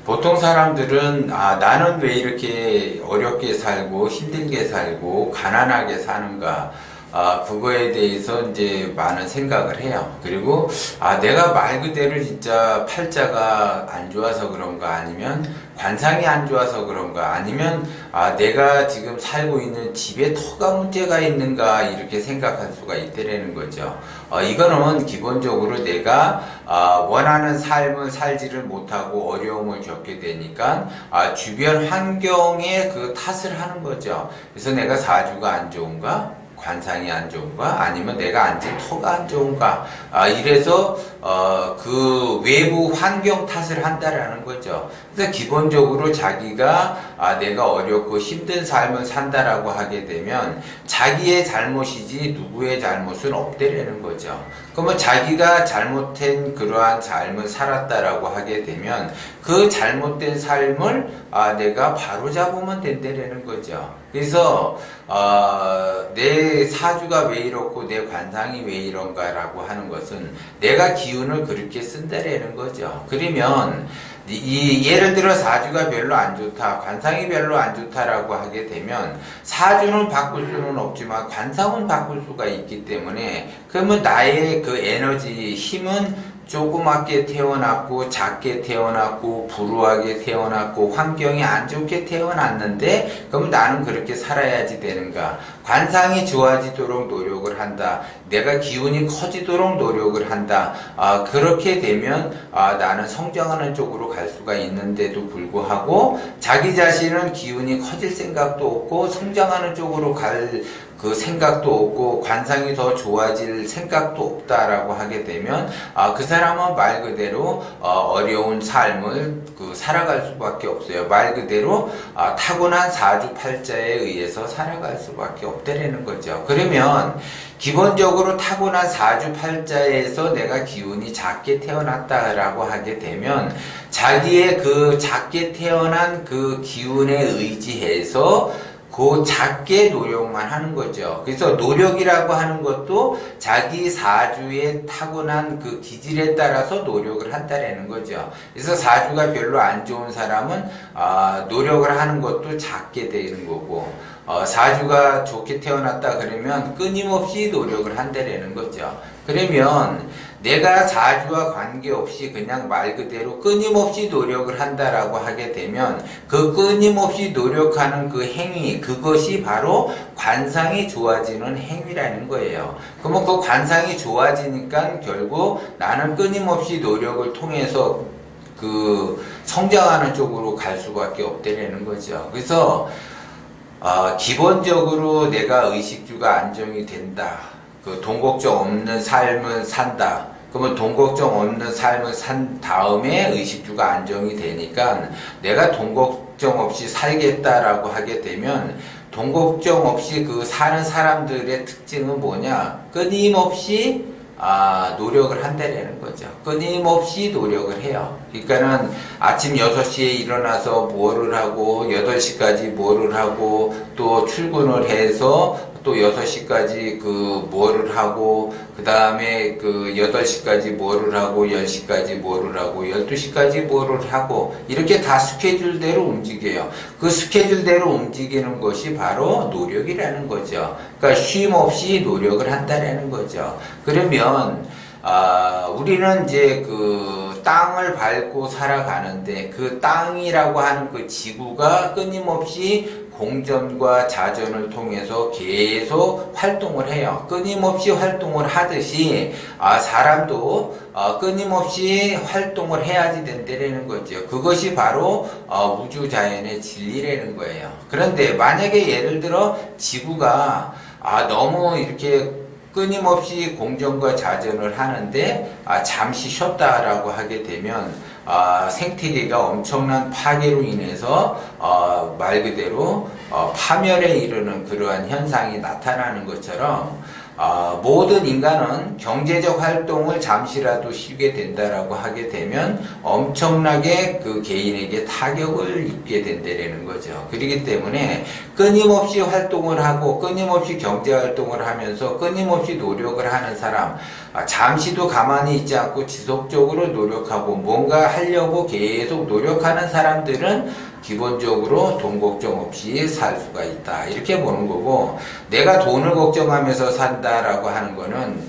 보통 사람들은 나는 왜 이렇게 어렵게 살고 힘들게 살고 가난하게 사는가, 그거에 대해서 이제 많은 생각을 해요. 그리고 내가 말 그대로 진짜 팔자가 안 좋아서 그런가, 아니면 관상이 안 좋아서 그런가, 아니면 내가 지금 살고 있는 집에 터가 문제가 있는가, 이렇게 생각할 수가 있다라는 거죠. 이거는 기본적으로 내가 원하는 삶을 살지를 못하고 어려움을 겪게 되니까 주변 환경에 그 탓을 하는 거죠. 그래서 내가 사주가 안 좋은가, 관상이 안 좋은가, 아니면 내가 앉은 터가 안 좋은가, 이래서 그 외부 환경 탓을 한다라는 거죠. 그래서 기본적으로 자기가 내가 어렵고 힘든 삶을 산다라고 하게 되면 자기의 잘못이지 누구의 잘못은 없다라는 거죠. 그러면 자기가 잘못된 그러한 삶을 살았다라고 하게 되면 그 잘못된 삶을 내가 바로잡으면 된다라는 거죠. 그래서 내 사주가 왜 이렇고 내 관상이 왜 이런가라고 하는 것은 내가 기운을 그렇게 쓴다라는 거죠. 그러면 예를 들어 사주가 별로 안 좋다, 관상이 별로 안 좋다라고 하게 되면 사주는 바꿀 수는 없지만 관상은 바꿀 수가 있기 때문에, 그러면 나의 그 에너지, 힘은 조그맣게 태어났고 작게 태어났고 불우하게 태어났고 환경이 안 좋게 태어났는데, 그럼 나는 그렇게 살아야지 되는가? 관상이 좋아지도록 노력을 한다, 내가 기운이 커지도록 노력을 한다, 그렇게 되면 나는 성장하는 쪽으로 갈 수가 있는데도 불구하고 자기 자신은 기운이 커질 생각도 없고 성장하는 쪽으로 갈 그 생각도 없고 관상이 더 좋아질 생각도 없다라고 하게 되면 그 사람은 말 그대로 어려운 삶을 살아갈 수밖에 없어요. 말 그대로 타고난 사주팔자에 의해서 살아갈 수밖에 없다라는 거죠. 그러면 기본적으로 타고난 사주팔자에서 내가 기운이 작게 태어났다라고 하게 되면 자기의 그 작게 태어난 그 기운에 의지해서 그 작게 노력만 하는 거죠. 그래서 노력이라고 하는 것도 자기 사주에 타고난 그 기질에 따라서 노력을 한다라는 거죠. 그래서 사주가 별로 안 좋은 사람은 노력을 하는 것도 작게 되는 거고, 사주가 좋게 태어났다 그러면 끊임없이 노력을 한다라는 거죠. 그러면 내가 사주와 관계없이 그냥 말 그대로 끊임없이 노력을 한다라고 하게 되면 그 끊임없이 노력하는 그 행위, 그것이 바로 관상이 좋아지는 행위라는 거예요. 그러면 그 관상이 좋아지니까 결국 나는 끊임없이 노력을 통해서 그 성장하는 쪽으로 갈 수밖에 없다는 거죠. 그래서 기본적으로 내가 의식주가 안정이 된다, 그 돈 걱정 없는 삶을 산다, 그러면 돈 걱정 없는 삶을 산 다음에 의식주가 안정이 되니까 내가 돈 걱정 없이 살겠다라고 하게 되면, 돈 걱정 없이 그 사는 사람들의 특징은 뭐냐? 끊임없이 노력을 한다라는 거죠. 끊임없이 노력을 해요. 그러니까는 아침 6시에 일어나서 뭐를 하고 8시까지 뭐를 하고 또 출근을 해서 또 6시까지 그 뭐를 하고 그 다음에 그 8시까지 뭐를 하고 10시까지 뭐를 하고 12시까지 뭐를 하고, 이렇게 다 스케줄대로 움직여요. 그 스케줄대로 움직이는 것이 바로 노력이라는 거죠. 그러니까 쉼 없이 노력을 한다라는 거죠. 그러면 우리는 이제 그 땅을 밟고 살아가는데 그 땅이라고 하는 그 지구가 끊임없이 공전과 자전을 통해서 계속 활동을 해요. 끊임없이 활동을 하듯이 사람도 끊임없이 활동을 해야지 된다는 거죠. 그것이 바로 우주자연의 진리라는 거예요. 그런데 만약에 예를 들어 지구가 너무 이렇게 끊임없이 공전과 자전을 하는데 잠시 쉬었다라고 하게 되면 생태계가 엄청난 파괴로 인해서 말 그대로 파멸에 이르는 그러한 현상이 나타나는 것처럼 모든 인간은 경제적 활동을 잠시라도 쉬게 된다라고 하게 되면 엄청나게 그 개인에게 타격을 입게 된다는 거죠. 그렇기 때문에 끊임없이 활동을 하고 끊임없이 경제 활동을 하면서 끊임없이 노력을 하는 사람, 잠시도 가만히 있지 않고 지속적으로 노력하고 뭔가 하려고 계속 노력하는 사람들은 기본적으로 돈 걱정 없이 살 수가 있다, 이렇게 보는 거고, 내가 돈을 걱정하면서 산다라고 하는 거는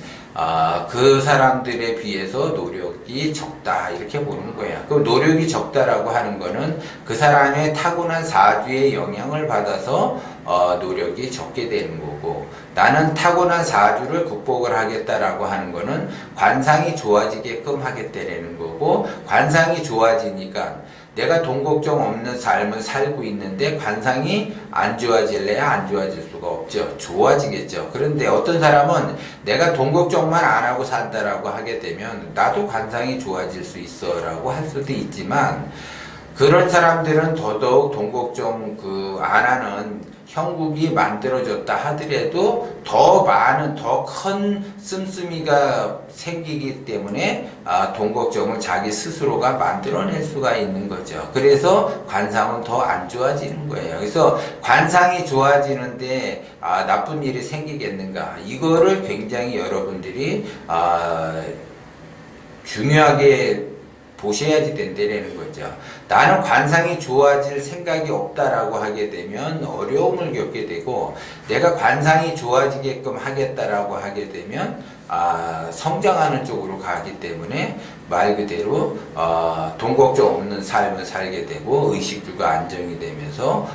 그 사람들에 비해서 노력이 적다, 이렇게 보는 거야. 그 노력이 적다라고 하는 거는 그 사람의 타고난 사주의 영향을 받아서 노력이 적게 되는 거고, 나는 타고난 사주를 극복을 하겠다라고 하는 거는 관상이 좋아지게끔 하겠다라는 거고, 관상이 좋아지니까 내가 돈 걱정 없는 삶을 살고 있는데 관상이 안 좋아질래야 안 좋아질 수가 없죠. 좋아지겠죠. 그런데 어떤 사람은 내가 돈 걱정만 안 하고 산다라고 하게 되면 나도 관상이 좋아질 수 있어 라고 할 수도 있지만, 그런 사람들은 더더욱 돈 걱정 안 하는 형국이 만들어졌다 하더라도 더 많은, 더 큰 씀씀이가 생기기 때문에 돈 걱정을 자기 스스로가 만들어낼 수가 있는 거죠. 그래서 관상은 더 안 좋아지는 거예요. 그래서 관상이 좋아지는데 나쁜 일이 생기겠는가? 이거를 굉장히 여러분들이 중요하게 보셔야지 된다는 거죠. 나는 관상이 좋아질 생각이 없다라고 하게 되면 어려움을 겪게 되고, 내가 관상이 좋아지게끔 하겠다라고 하게 되면 성장하는 쪽으로 가기 때문에 말 그대로 돈 걱정 없는 삶을 살게 되고 의식주가 안정이 되면서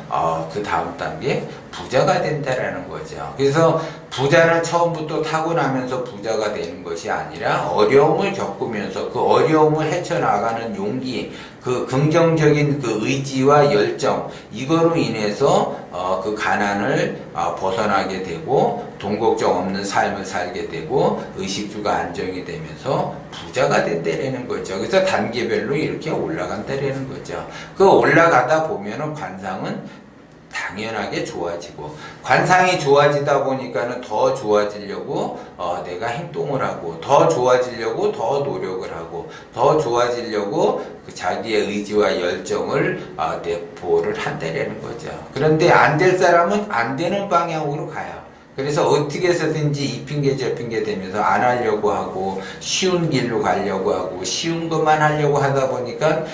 그 다음 단계 부자가 된다라는 거죠. 그래서 부자는 처음부터 타고나면서 부자가 되는 것이 아니라 어려움을 겪으면서 그 어려움을 헤쳐나가는 용기, 그 긍정적인 그 의지와 열정, 이거로 인해서 그 가난을 벗어나게 되고 돈 걱정 없는 삶을 살게 되고 의식주가 안정이 되면서 부자가 된다라는 거죠. 그래서 단계별로 이렇게 올라간다라는 거죠. 그 올라가다 보면은 관상은 당연하게 좋아지고, 관상이 좋아지다 보니까는 더 좋아지려고 내가 행동을 하고, 더 좋아지려고 더 노력을 하고, 더 좋아지려고 그 자기의 의지와 열정을 내포를 한다라는 거죠. 그런데 안 될 사람은 안 되는 방향으로 가요. 그래서 어떻게 해서든지 이 핑계 저 핑계 대면서 안 하려고 하고 쉬운 길로 가려고 하고 쉬운 것만 하려고 하다 보니까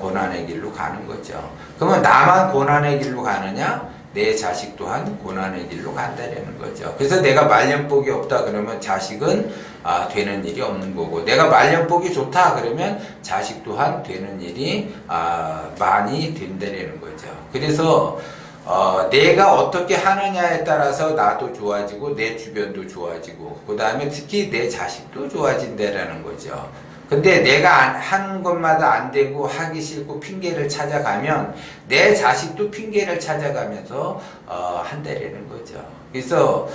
고난의 길로 가는 거죠. 그러면 나만 고난의 길로 가느냐? 내 자식 또한 고난의 길로 간다는 거죠. 그래서 내가 말년복이 없다 그러면 자식은 되는 일이 없는 거고, 내가 말년복이 좋다 그러면 자식 또한 되는 일이 많이 된다는 거죠. 그래서 내가 어떻게 하느냐에 따라서 나도 좋아지고 내 주변도 좋아지고 그 다음에 특히 내 자식도 좋아진다라는 거죠. 근데 내가 하는 것마다 안 되고 하기 싫고 핑계를 찾아가면 내 자식도 핑계를 찾아가면서 한다라는 거죠. 그래서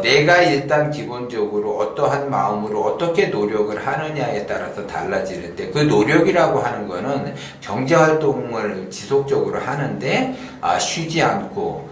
내가 일단 기본적으로 어떠한 마음으로 어떻게 노력을 하느냐에 따라서 달라지는데, 그 노력이라고 하는 거는 경제활동을 지속적으로 하는데 쉬지 않고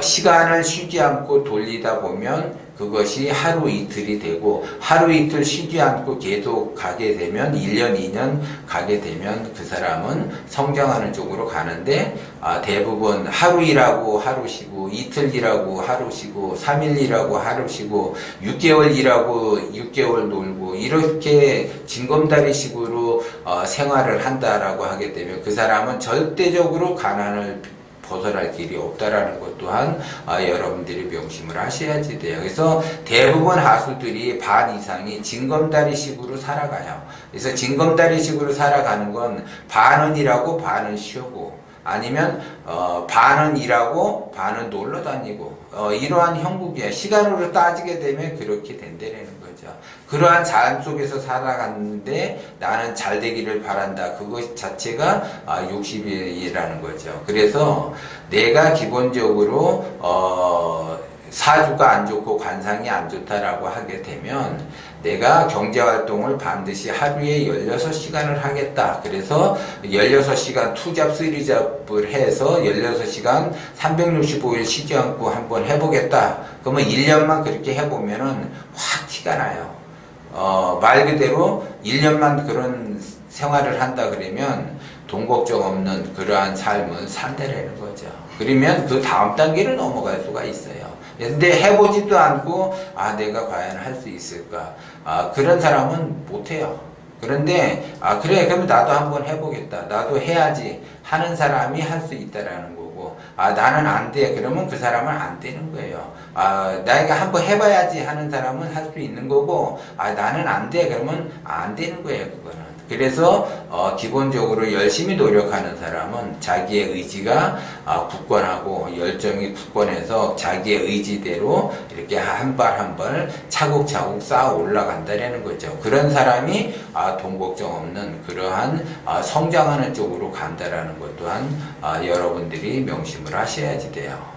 시간을 쉬지 않고 돌리다 보면 그것이 하루 이틀이 되고, 하루 이틀 쉬지 않고 계속 가게 되면 1년 2년 가게 되면 그 사람은 성장하는 쪽으로 가는데, 대부분 하루 일하고 하루 쉬고 이틀 일하고 하루 쉬고 3일 일하고 하루 쉬고 6개월 일하고 6개월 놀고 이렇게 징검다리식으로 생활을 한다라고 하게 되면 그 사람은 절대적으로 가난을 벗어날 길이 없다라는 것 또한 여러분들이 명심을 하셔야지 돼요. 그래서 대부분 하수들이 반 이상이 징검다리식으로 살아가요. 그래서 징검다리식으로 살아가는 건 반은 일하고 반은 쉬고, 아니면 반은 일하고 반은 놀러 다니고 이러한 형국이야. 시간으로 따지게 되면 그렇게 된다는 거죠. 그러한 삶 속에서 살아갔는데 나는 잘 되기를 바란다. 그것 자체가 욕심이라는 거죠. 그래서 내가 기본적으로 사주가 안 좋고 관상이 안 좋다라고 하게 되면 내가 경제활동을 반드시 하루에 16시간을 하겠다. 그래서 16시간 투잡, 쓰리잡을 해서 16시간 365일 쉬지 않고 한번 해보겠다. 그러면 1년만 그렇게 해보면은 확 티가 나요. 말 그대로 1년만 그런 생활을 한다 그러면 돈 걱정 없는 그러한 삶을 산다라는 거죠. 그러면 그 다음 단계로 넘어갈 수가 있어요. 근데 해보지도 않고 내가 과연 할 수 있을까? 그런 사람은 못해요. 그런데 그래 그러면 나도 한번 해보겠다. 나도 해야지 하는 사람이 할 수 있다라는 거고 나는 안 돼. 그러면 그 사람은 안 되는 거예요. 내가 한번 해봐야지 하는 사람은 할 수 있는 거고 나는 안 돼. 그러면 안 되는 거예요. 그거는. 그래서 기본적으로 열심히 노력하는 사람은 자기의 의지가 굳건하고 열정이 굳건해서 자기의 의지대로 이렇게 한 발 한 발 차곡차곡 쌓아 올라간다는 거죠. 그런 사람이 돈 걱정 없는 그러한 성장하는 쪽으로 간다라는 것 또한 여러분들이 명심을 하셔야지 돼요.